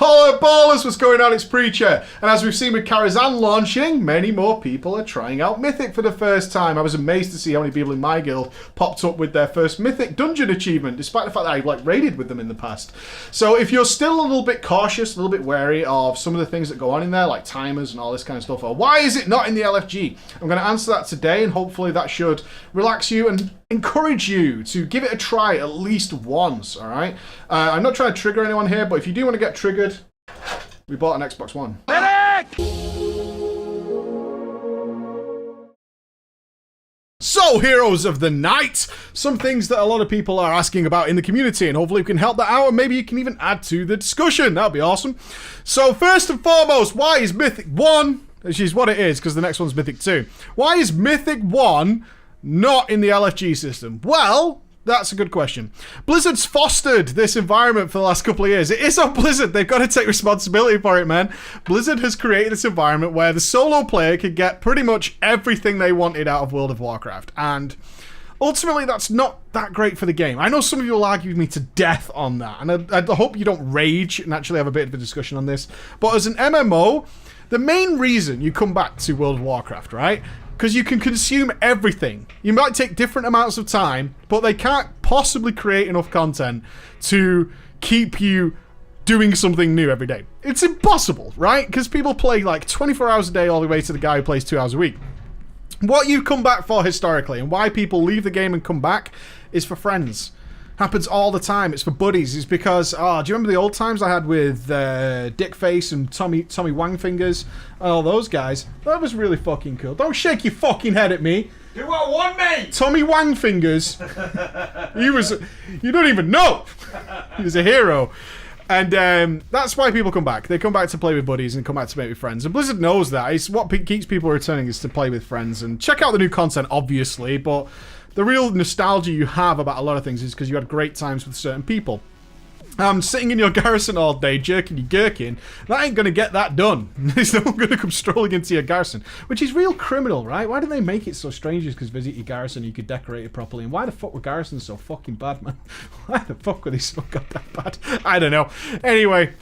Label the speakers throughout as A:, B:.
A: Hello ballers, what's going on? It's Preacher, and as we've seen with Karazhan launching, many more people are trying out Mythic for the first time. I was amazed to see how many people in my guild popped up with their first Mythic Dungeon achievement, despite the fact that I raided with them in the past. So if you're still a little bit cautious, a little bit wary of some of the things that go on in there, like timers and all this kind of stuff, or why is it not in the LFG? I'm going to answer that today, and hopefully that should relax you and encourage you to give it a try at least once, alright? I'm not trying to trigger anyone here, but if you do want to get triggered, we bought an Xbox One. So, heroes of the night, some things that a lot of people are asking about in the community, and hopefully we can help that out, and maybe you can even add to the discussion. That'd be awesome. So, first and foremost, why is Mythic 1, which is what it is, because the next one's Mythic 2. Why is Mythic 1 not in the LFG system? Well, that's a good question. Blizzard's fostered this environment for the last couple of years. It is on Blizzard. They've got to take responsibility for it, man. Blizzard has created this environment where the solo player could get pretty much everything they wanted out of World of Warcraft. And ultimately, that's not that great for the game. I know some of you will argue with me to death on that. And I hope you don't rage and actually have a bit of a discussion on this. But as an MMO, the main reason you come back to World of Warcraft, right? Because you can consume everything. You might take different amounts of time, but they can't possibly create enough content to keep you doing something new every day. It's impossible, right? Because people play like 24 hours a day all the way to the guy who plays 2 hours a week. What you come back for historically, and why people leave the game and come back, is for friends. Happens all the time. It's for buddies. It's because, do you remember the old times I had with Dickface and Tommy Wangfingers and all those guys? That was really fucking cool. Don't shake your fucking head at me.
B: Do what I want, mate.
A: Tommy Wangfingers. You don't even know. He was a hero. And that's why people come back. They come back to play with buddies and come back to make with friends. And Blizzard knows that. It's what keeps people returning is to play with friends. And check out the new content, obviously, but the real nostalgia you have about a lot of things is because you had great times with certain people. Sitting in your garrison all day, jerking your gherkin, that ain't going to get that done. There's no one going to come strolling into your garrison, which is real criminal, right? Why did they make it so strange just because visit your garrison you could decorate it properly? And why the fuck were garrisons so fucking bad, man? Why the fuck were they so goddamn bad? I don't know. Anyway,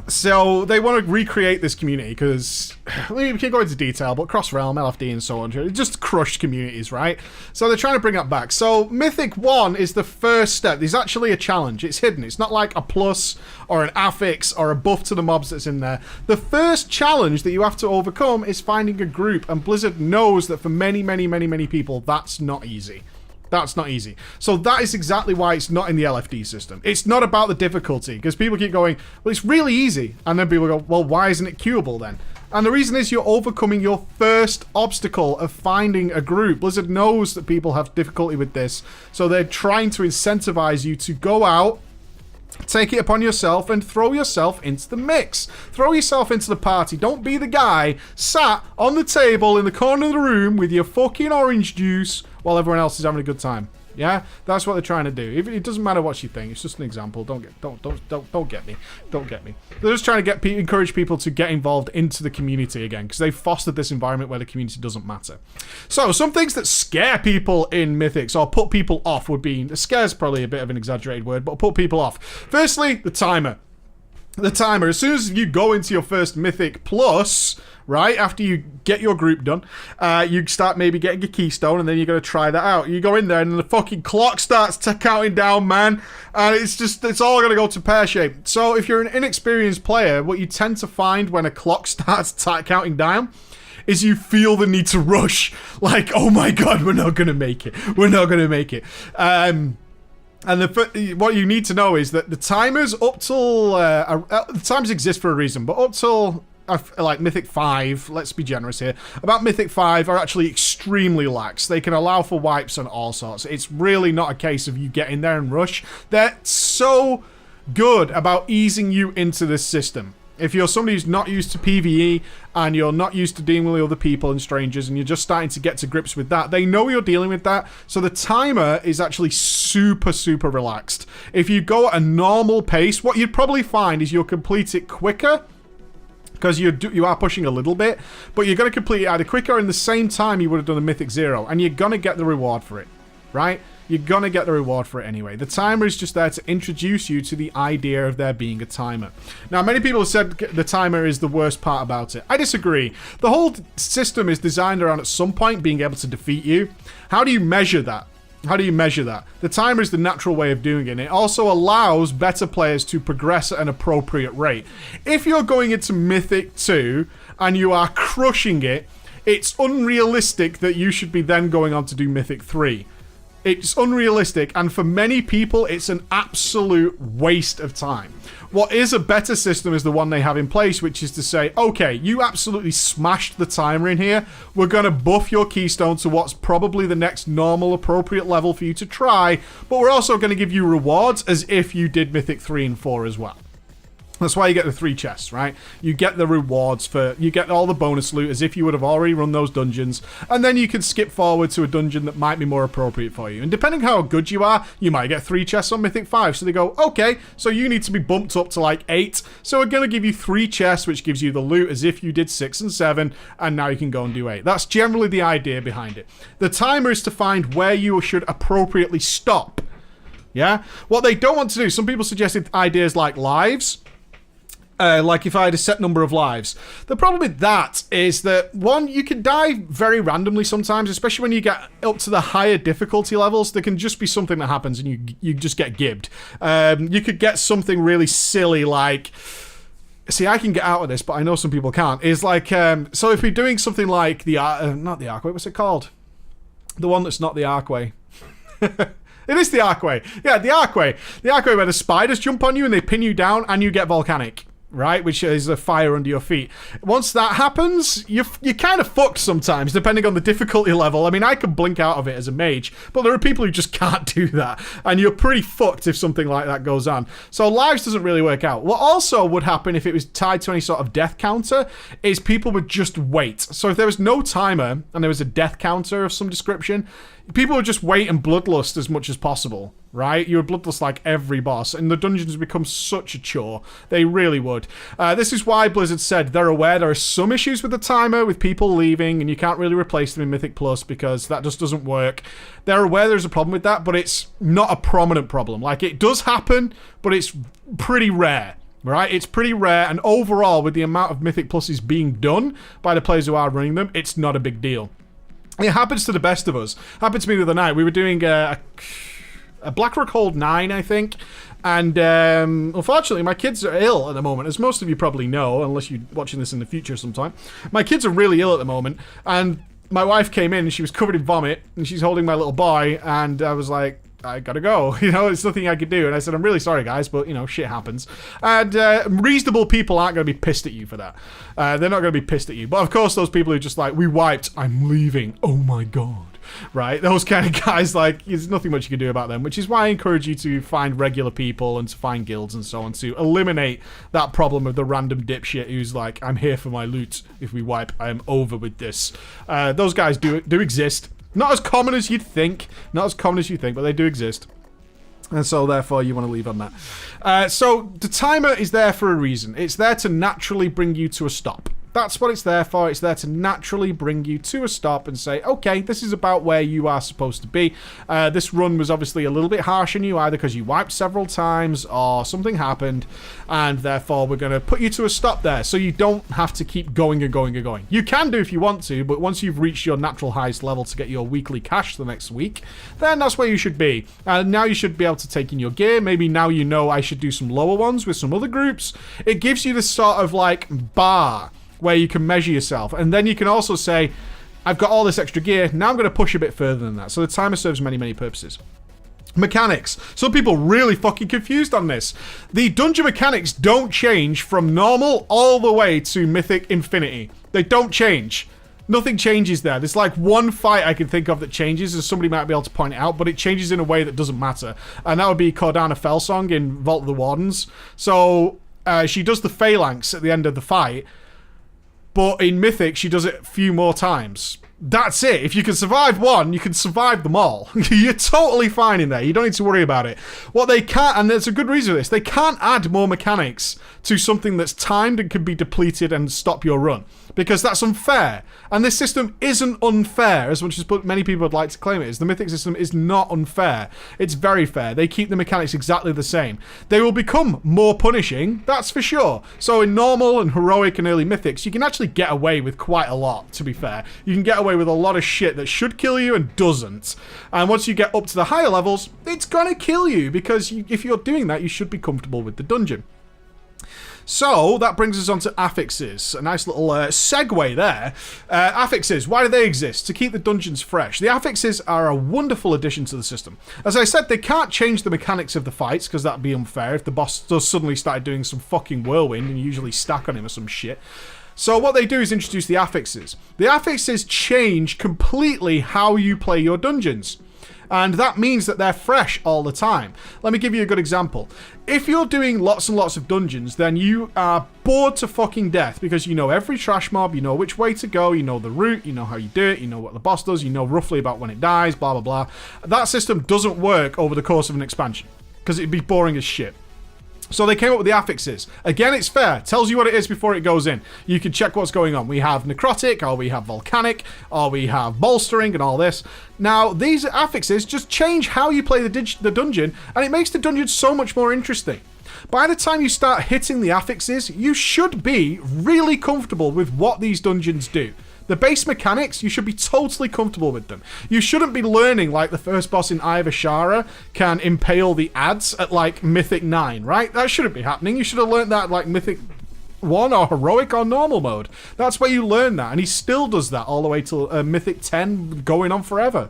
A: so they want to recreate this community because we can go into detail, but cross-realm, LFD, and so on, just crushed communities, right? So they're trying to bring that back. So Mythic 1 is the first step. There's actually a challenge. It's hidden. It's not like a plus or an affix or a buff to the mobs that's in there. The first challenge that you have to overcome is finding a group, and Blizzard knows that for many, many, many, many people, that's not easy. That's not easy. So that is exactly why it's not in the LFD system. It's not about the difficulty, because people keep going, well, it's really easy. And then people go, well, why isn't it queuable then? And the reason is you're overcoming your first obstacle of finding a group. Blizzard knows that people have difficulty with this, so they're trying to incentivize you to go out, take it upon yourself, and throw yourself into the mix. Throw yourself into the party. Don't be the guy sat on the table in the corner of the room with your fucking orange juice while everyone else is having a good time. Yeah, that's what they're trying to do. It doesn't matter what you think. It's just an example. Don't get me. Don't get me. They're just trying to encourage people to get involved into the community again, because they've fostered this environment where the community doesn't matter. So some things that scare people in Mythics, or put people off, would be, scare's probably a bit of an exaggerated word, but put people off. Firstly, the timer. The timer. As soon as you go into your first Mythic Plus, right, after you get your group done, you start maybe getting a keystone, and then you're going to try that out. You go in there, and the fucking clock starts counting down, man, and it's all going to go to pear-shaped. So if you're an inexperienced player, what you tend to find when a clock starts counting down is you feel the need to rush. Like, oh my god, we're not going to make it. We're not going to make it. And what you need to know is that the timers up till... the timers exist for a reason, but up till like Mythic 5, let's be generous here, about Mythic 5 are actually extremely lax. They can allow for wipes and all sorts. It's really not a case of you get in there and rush. They're so good about easing you into this system. If you're somebody who's not used to PvE and you're not used to dealing with other people and strangers and you're just starting to get to grips with that, they know you're dealing with that. So the timer is actually super, super relaxed. If you go at a normal pace, what you'd probably find is you'll complete it quicker, because you are pushing a little bit, but you're going to complete it either quicker or in the same time you would have done a Mythic 0, and you're going to get the reward for it, right? you're going to get the reward for it anyway. The timer is just there to introduce you to the idea of there being a timer. Now, many people have said the timer is the worst part about it. I disagree. The whole system is designed around at some point being able to defeat you. How do you measure that? How do you measure that? The timer is the natural way of doing it. It also allows better players to progress at an appropriate rate. If you're going into Mythic 2 and you are crushing it, it's unrealistic that you should be then going on to do Mythic 3. It's unrealistic, and for many people, it's an absolute waste of time. What is a better system is the one they have in place, which is to say, okay, you absolutely smashed the timer in here. We're going to buff your keystone to what's probably the next normal, appropriate level for you to try, but we're also going to give you rewards as if you did Mythic 3 and 4 as well. That's why you get the 3 chests, right? You get the rewards you get all the bonus loot as if you would have already run those dungeons, and then you can skip forward to a dungeon that might be more appropriate for you. And depending how good you are, you might get 3 chests on Mythic 5. So they go, okay, so you need to be bumped up to like 8. So we're going to give you 3 chests, which gives you the loot as if you did 6 and 7, and now you can go and do 8. That's generally the idea behind it. The timer is to find where you should appropriately stop. Yeah? What they don't want to do, some people suggested ideas like lives. Like if I had a set number of lives. The problem with that is that, one, you can die very randomly sometimes, especially when you get up to the higher difficulty levels. There can just be something that happens and you just get gibbed. You could get something really silly like... See, I can get out of this, but I know some people can't. Is like, so if we're doing something like not the Archway, what's it called? The one that's not the Archway. It is the Archway. Yeah, the Archway. The Archway where the spiders jump on you and they pin you down and you get volcanic. Right, which is a fire under your feet. Once that happens, you're kind of fucked sometimes, depending on the difficulty level. I mean, I can blink out of it as a mage, but there are people who just can't do that, and you're pretty fucked if something like that goes on. So lives doesn't really work out. What also would happen if it was tied to any sort of death counter is people would just wait. So if there was no timer and there was a death counter of some description, people would just wait and bloodlust as much as possible. Right? You would bloodlust like every boss, and the dungeons become such a chore. They really would. This is why Blizzard said they're aware there are some issues with the timer, with people leaving, and you can't really replace them in Mythic Plus because that just doesn't work. They're aware there's a problem with that, but it's not a prominent problem. Like, it does happen, but it's pretty rare. Right? It's pretty rare, and overall, with the amount of Mythic Pluses being done by the players who are running them, it's not a big deal. It happens to the best of us. Happened to me the other night. We were doing a Blackrock Hold 9, I think, and unfortunately my kids are ill at the moment, as most of you probably know, unless you're watching this in the future sometime. My kids are really ill at the moment, and my wife came in and she was covered in vomit, and she's holding my little boy, and I was like, I gotta go. You know, it's nothing I could do. And I said, I'm really sorry, guys, but, you know, shit happens. And reasonable people aren't going to be pissed at you for that. They're not going to be pissed at you. But, of course, those people who just like, we wiped, I'm leaving. Oh, my God. Right? Those kind of guys, like, there's nothing much you can do about them, which is why I encourage you to find regular people and to find guilds and so on to eliminate that problem of the random dipshit who's like, I'm here for my loot. If we wipe, I am over with this. Those guys do exist. Not as common as you'd think. Not as common as you think, but they do exist. And so, therefore, you want to leave on that. So, the timer is there for a reason. It's there to naturally bring you to a stop. That's what it's there for. It's there to naturally bring you to a stop and say, okay, this is about where you are supposed to be. This run was obviously a little bit harsh on you, either because you wiped several times or something happened, and therefore we're going to put you to a stop there so you don't have to keep going and going and going. You can do if you want to, but once you've reached your natural highest level to get your weekly cash the next week, then that's where you should be. Now you should be able to take in your gear. Maybe now you know I should do some lower ones with some other groups. It gives you this sort of like bar where you can measure yourself, and then you can also say, I've got all this extra gear, now I'm going to push a bit further than that. So the timer serves many purposes. Mechanics. Some people really fucking confused on this. The dungeon mechanics don't change from normal all the way to Mythic Infinity. They don't change. Nothing changes there. There's like one fight I can think of that changes, and somebody might be able to point it out, but it changes in a way that doesn't matter. And that would be Cordana Fellsong in Vault of the Wardens. So she does the phalanx at the end of the fight, but in Mythic, she does it a few more times. That's it. If you can survive one, you can survive them all. You're totally fine in there. You don't need to worry about it. What they can't, and there's a good reason for this, they can't add more mechanics to something that's timed and can be depleted and stop your run. Because that's unfair. And this system isn't unfair, as much as many people would like to claim it is. The Mythic system is not unfair. It's very fair. They keep the mechanics exactly the same. They will become more punishing, that's for sure. So in normal and heroic and early Mythics, you can actually get away with quite a lot, to be fair. You can get away with a lot of shit that should kill you and doesn't. And once you get up to the higher levels, it's gonna kill you, because if you're doing that, you should be comfortable with the dungeon. So, that brings us on to affixes. A nice little segue there. Affixes, why do they exist? To keep the dungeons fresh. The affixes are a wonderful addition to the system. As I said, they can't change the mechanics of the fights, because that'd be unfair if the boss does suddenly start doing some fucking whirlwind and you usually stack on him or some shit. So what they do is introduce the affixes. The affixes change completely how you play your dungeons. And that means that they're fresh all the time. Let me give you a good example. If you're doing lots and lots of dungeons, then you are bored to fucking death because you know every trash mob, you know which way to go, you know the route, you know how you do it, you know what the boss does, you know roughly about when it dies, blah, blah, blah. That system doesn't work over the course of an expansion because it'd be boring as shit. So they came up with the affixes. Again, it's fair. Tells you what it is before it goes in. You can check what's going on. We have necrotic, or we have volcanic, or we have bolstering and all this. Now, these affixes just change how you play the dungeon, and it makes the dungeon so much more interesting. By the time you start hitting the affixes, you should be really comfortable with what these dungeons do. The base mechanics, you should be totally comfortable with them. You shouldn't be learning like the first boss in Eye of Ashara can impale the adds at like Mythic 9, right? That shouldn't be happening. You should have learned that like Mythic 1 or Heroic or Normal mode. That's where you learn that, and he still does that all the way to Mythic 10 going on forever.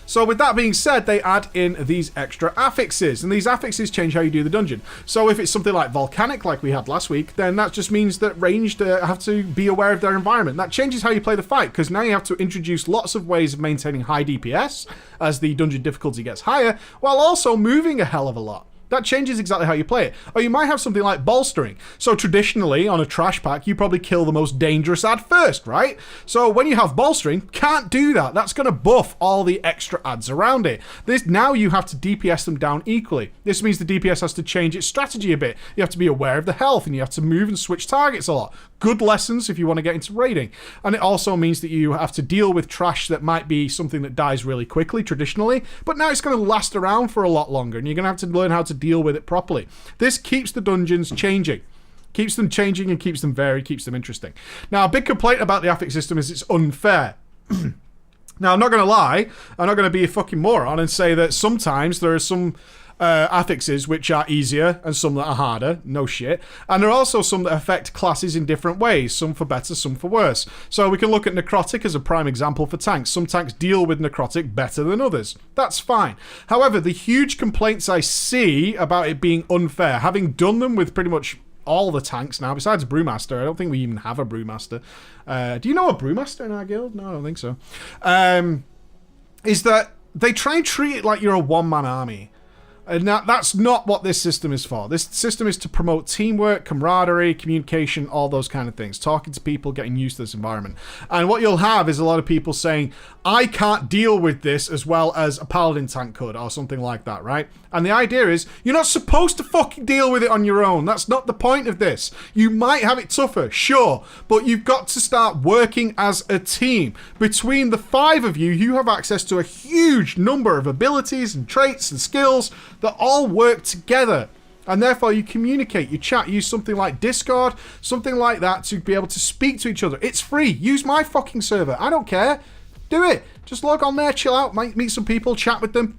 A: So with that being said, they add in these extra affixes, and these affixes change how you do the dungeon. So if it's something like volcanic, like we had last week, then that just means that ranged have to be aware of their environment. That changes how you play the fight, because now you have to introduce lots of ways of maintaining high DPS as the dungeon difficulty gets higher, while also moving a hell of a lot. That changes exactly how you play it. Or you might have something like bolstering. So traditionally, on a trash pack, you probably kill the most dangerous ad first, right? So when you have bolstering, can't do that. That's going to buff all the extra ads around it. Now you have to DPS them down equally. This means the DPS has to change its strategy a bit. You have to be aware of the health, and you have to move and switch targets a lot. Good lessons if you want to get into raiding. And it also means that you have to deal with trash that might be something that dies really quickly traditionally, but now it's going to last around for a lot longer, and you're going to have to learn how to deal with it properly. This keeps the dungeons changing. Keeps them changing and keeps them varied, keeps them interesting. Now, a big complaint about the affix system is it's unfair. Now, I'm not going to lie. I'm not going to be a fucking moron and say that sometimes there are some affixes which are easier and some that are harder. No shit. And there are also some that affect classes in different ways. Some for better, some for worse. So we can look at necrotic as a prime example for tanks. Some tanks deal with necrotic better than others. That's fine. However, the huge complaints I see about it being unfair, having done them with pretty much all the tanks now, besides Brewmaster. I don't think we even have a Brewmaster. Do you know a Brewmaster in our guild? No, I don't think so. Is that they try and treat it like you're a one-man army. And that's not what this system is for. This system is to promote teamwork, camaraderie, communication, all those kind of things. Talking to people, getting used to this environment. And what you'll have is a lot of people saying, I can't deal with this as well as a paladin tank could, or something like that, right? And the idea is, you're not supposed to fucking deal with it on your own. That's not the point of this. You might have it tougher, sure, but you've got to start working as a team. Between the 5 of you, you have access to a huge number of abilities and traits and skills that all work together. And therefore you communicate, you chat, use something like Discord, something like that to be able to speak to each other. It's free. Use my fucking server. I don't care. Do it. Just log on there, chill out, meet some people, chat with them.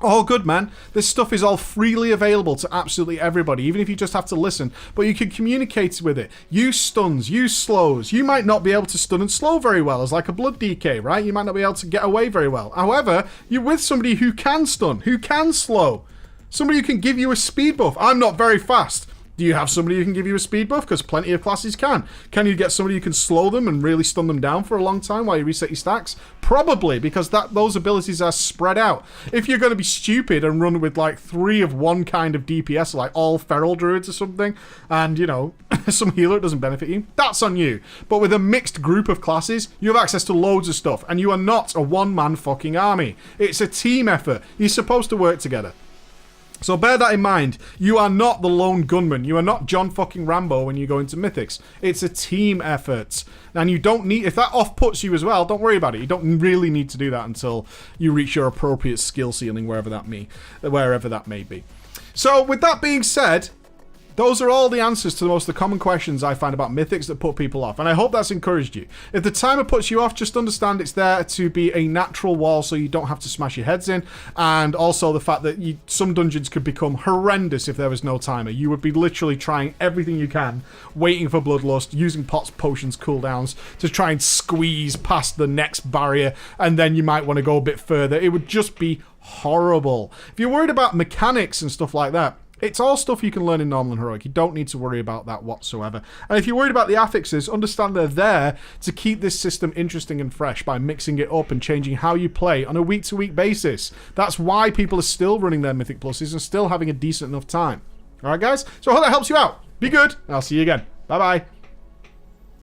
A: All good, man. This stuff is all freely available to absolutely everybody, even if you just have to listen. But you can communicate with it. Use stuns, use slows. You might not be able to stun and slow very well, as like a blood DK, right? You might not be able to get away very well. However, you're with somebody who can stun, who can slow. Somebody who can give you a speed buff. I'm not very fast. Do you have somebody who can give you a speed buff? Because plenty of classes can. Can you get somebody who can slow them and really stun them down for a long time while you reset your stacks? Probably, because those abilities are spread out. If you're going to be stupid and run with like 3 of one kind of DPS, like all feral druids or something, and, you know, some healer, it doesn't benefit you. That's on you. But with a mixed group of classes, you have access to loads of stuff, and you are not a one-man fucking army. It's a team effort. You're supposed to work together. So bear that in mind. You are not the lone gunman. You are not John fucking Rambo when you go into Mythics. It's a team effort. And you don't need... If that off-puts you as well, don't worry about it. You don't really need to do that until you reach your appropriate skill ceiling, wherever that may be. So with that being said... Those are all the answers to most of the common questions I find about Mythics that put people off, and I hope that's encouraged you. If the timer puts you off, just understand it's there to be a natural wall so you don't have to smash your heads in, and also the fact that some dungeons could become horrendous if there was no timer. You would be literally trying everything you can, waiting for bloodlust, using pots, potions, cooldowns to try and squeeze past the next barrier, and then you might want to go a bit further. It would just be horrible. If you're worried about mechanics and stuff like that, it's all stuff you can learn in Normal and Heroic. You don't need to worry about that whatsoever. And if you're worried about the affixes, understand they're there to keep this system interesting and fresh by mixing it up and changing how you play on a week-to-week basis. That's why people are still running their Mythic Pluses and still having a decent enough time. Alright guys? So I hope that helps you out. Be good, and I'll see you again. Bye-bye.